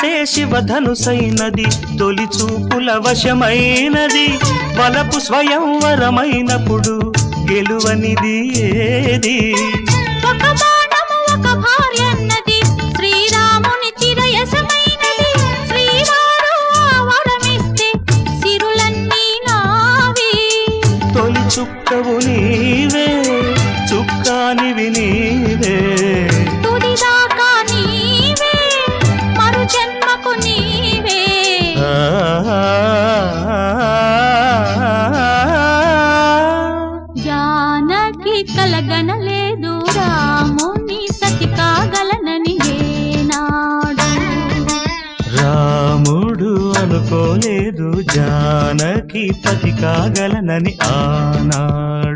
మనసే శివధనుసైనది తొలి చూపుల వశమైనది వలపు స్వయంవరమైనప్పుడు గెలువనిది ఏది ఒక బాణము ఒక భార్యన్నది శ్రీరాముని చిరయసమైనది శ్రీవారు వరమిస్తే సిరులన్నీ నావి తొలి చుక్కవు నీవే చుక్కానివి నీవే తుదిదాకా నీవే మరు జన్మకు నీవే జానకి కలగనలేదు రాముని సతి కాగలనని ఏనాడు రాముడు అనుకోలేదు జానకి పతి కాగలనని ఆనాడు